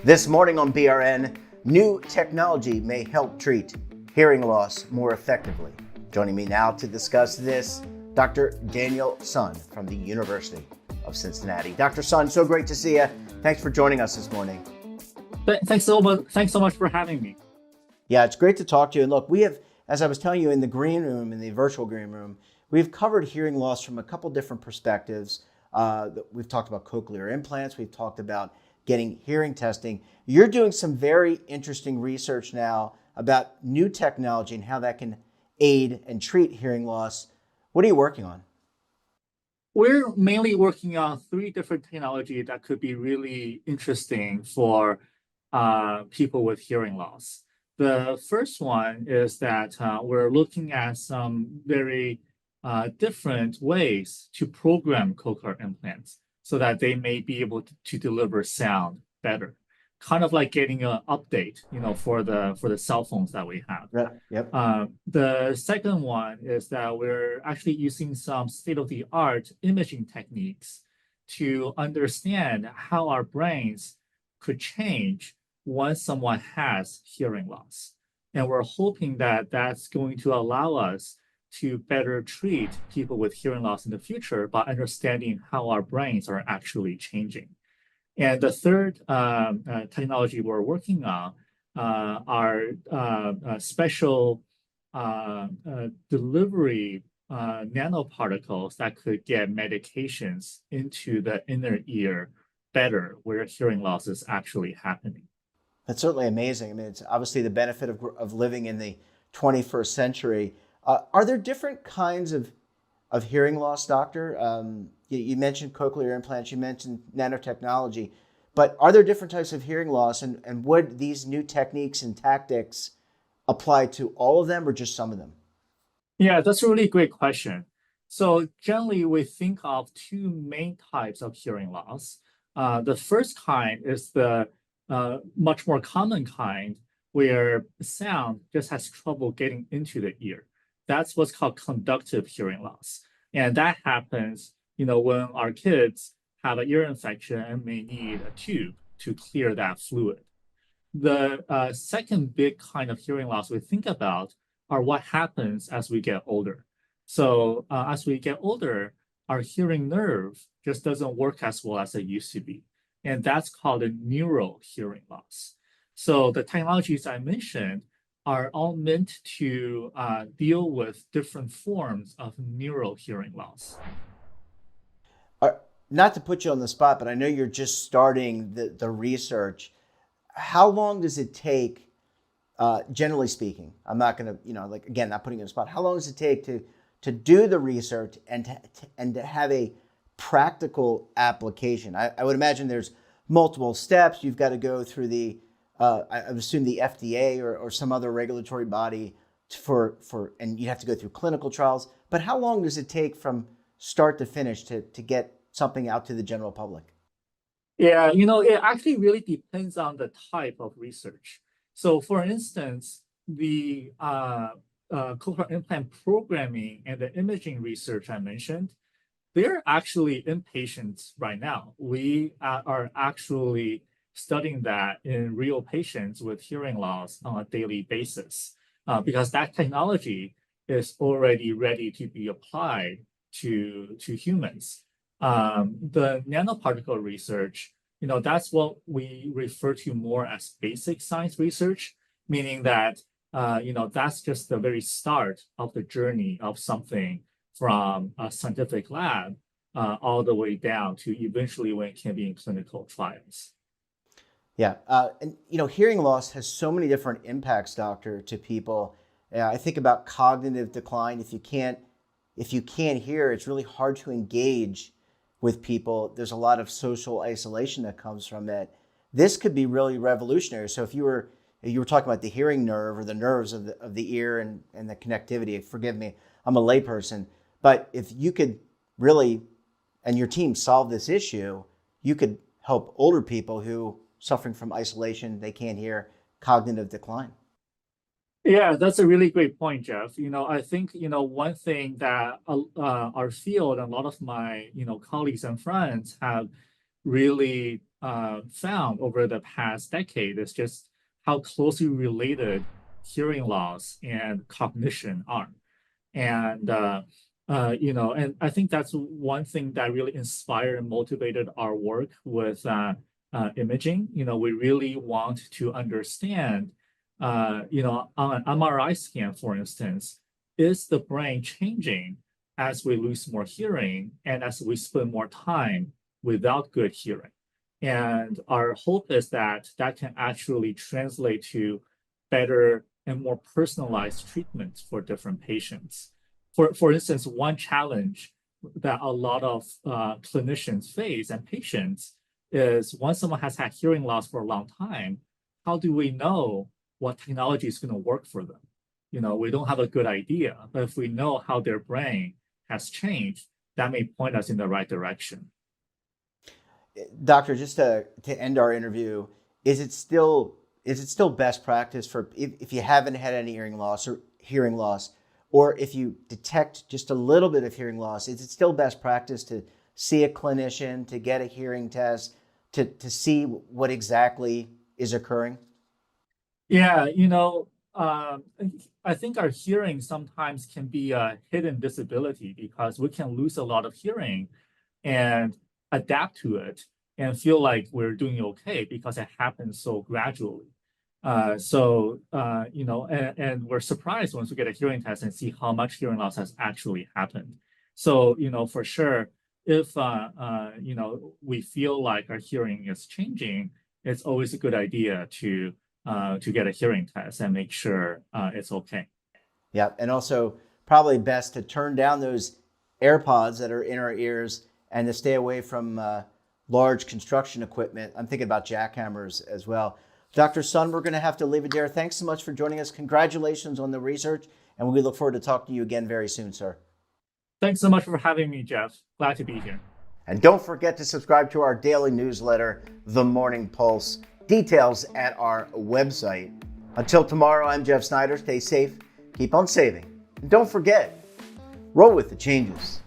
This morning on BRN, new technology may help treat hearing loss more effectively. Joining me now to discuss this, Dr. Daniel Sun from the University of Cincinnati. Dr. Sun, so great to see you. Thanks for joining us this morning. Thanks so much. Thanks so much for having me. Yeah, it's great to talk to you. And look, we have, as I was telling you in the green room, in the virtual green room, we've covered hearing loss from a couple different perspectives. We've talked about cochlear implants. We've talked about getting hearing testing. You're doing some very interesting research now about new technology and how that can aid and treat hearing loss. What are you working on? We're mainly working on three different technologies that could be really interesting for people with hearing loss. The first one is that we're looking at some very different ways to program cochlear implants so that they may be able to deliver sound better, kind of like getting an update, for the cell phones that we have. Yeah. Yep. The second one is that we're actually using some state-of-the-art imaging techniques to understand how our brains could change once someone has hearing loss. And we're hoping that that's going to allow us to better treat people with hearing loss in the future by understanding how our brains are actually changing. And the third technology we're working on are special delivery nanoparticles that could get medications into the inner ear better, where hearing loss is actually happening. That's certainly amazing. I mean, it's obviously the benefit of living in the 21st century. Are there different kinds of hearing loss, doctor? You mentioned cochlear implants, you mentioned nanotechnology, but are there different types of hearing loss, and would these new techniques and tactics apply to all of them or just some of them? Yeah, that's a really great question. So generally, we think of two main types of hearing loss. The first kind is the much more common kind where sound just has trouble getting into the ear. That's what's called conductive hearing loss. And that happens, when our kids have an ear infection and may need a tube to clear that fluid. The second big kind of hearing loss we think about are what happens as we get older. So as we get older, our hearing nerve just doesn't work as well as it used to be. And that's called a neural hearing loss. So the technologies I mentioned are all meant to deal with different forms of neural hearing loss. Not to put you on the spot, but I know you're just starting the research. How long does it take, generally speaking? I'm not going to, again, not putting you on the spot. How long does it take to do the research and to have a practical application? I would imagine there's multiple steps. You've got to go through I would assume the FDA or some other regulatory body and you have to go through clinical trials. But how long does it take from start to finish to get something out to the general public? Yeah, it actually really depends on the type of research. So for instance, the cochlear implant programming and the imaging research I mentioned, they're actually in patients right now. We are actually studying that in real patients with hearing loss on a daily basis because that technology is already ready to be applied to humans. The nanoparticle research, that's what we refer to more as basic science research, meaning that, that's just the very start of the journey of something from a scientific lab all the way down to eventually when it can be in clinical trials. Yeah, and hearing loss has so many different impacts, doctor, to people. I think about cognitive decline. If you can't hear, it's really hard to engage with people. There's a lot of social isolation that comes from it. This could be really revolutionary. So if you were talking about the hearing nerve or the nerves of the ear and the connectivity, forgive me, I'm a layperson, but if you could really, and your team solve this issue, you could help older people who suffering from isolation, they can't hear, cognitive decline. Yeah, that's a really great point, Jeff. I think, one thing that our field and a lot of my, colleagues and friends have really found over the past decade is just how closely related hearing loss and cognition are. And I think that's one thing that really inspired and motivated our work with imaging. We really want to understand, on an MRI scan, for instance, is the brain changing as we lose more hearing and as we spend more time without good hearing? And our hope is that that can actually translate to better and more personalized treatments for different patients. For instance, one challenge that a lot of clinicians face and patients is once someone has had hearing loss for a long time, how do we know what technology is going to work for them? We don't have a good idea, but if we know how their brain has changed, that may point us in the right direction. Doctor, just to end our interview, is it still best practice for if you haven't had any hearing loss, or if you detect just a little bit of hearing loss, is it still best practice to see a clinician, to get a hearing test, to see what exactly is occurring? Yeah, I think our hearing sometimes can be a hidden disability because we can lose a lot of hearing and adapt to it and feel like we're doing okay because it happens so gradually. And we're surprised once we get a hearing test and see how much hearing loss has actually happened. So, for sure, if, we feel like our hearing is changing, it's always a good idea to get a hearing test and make sure it's okay. Yeah, and also probably best to turn down those AirPods that are in our ears and to stay away from large construction equipment. I'm thinking about jackhammers as well. Dr. Sun, we're going to have to leave it there. Thanks so much for joining us. Congratulations on the research, and we look forward to talking to you again very soon, sir. Thanks so much for having me, Jeff. Glad to be here. And don't forget to subscribe to our daily newsletter, The Morning Pulse. Details at our website. Until tomorrow, I'm Jeff Snyder. Stay safe, keep on saving, and don't forget, roll with the changes.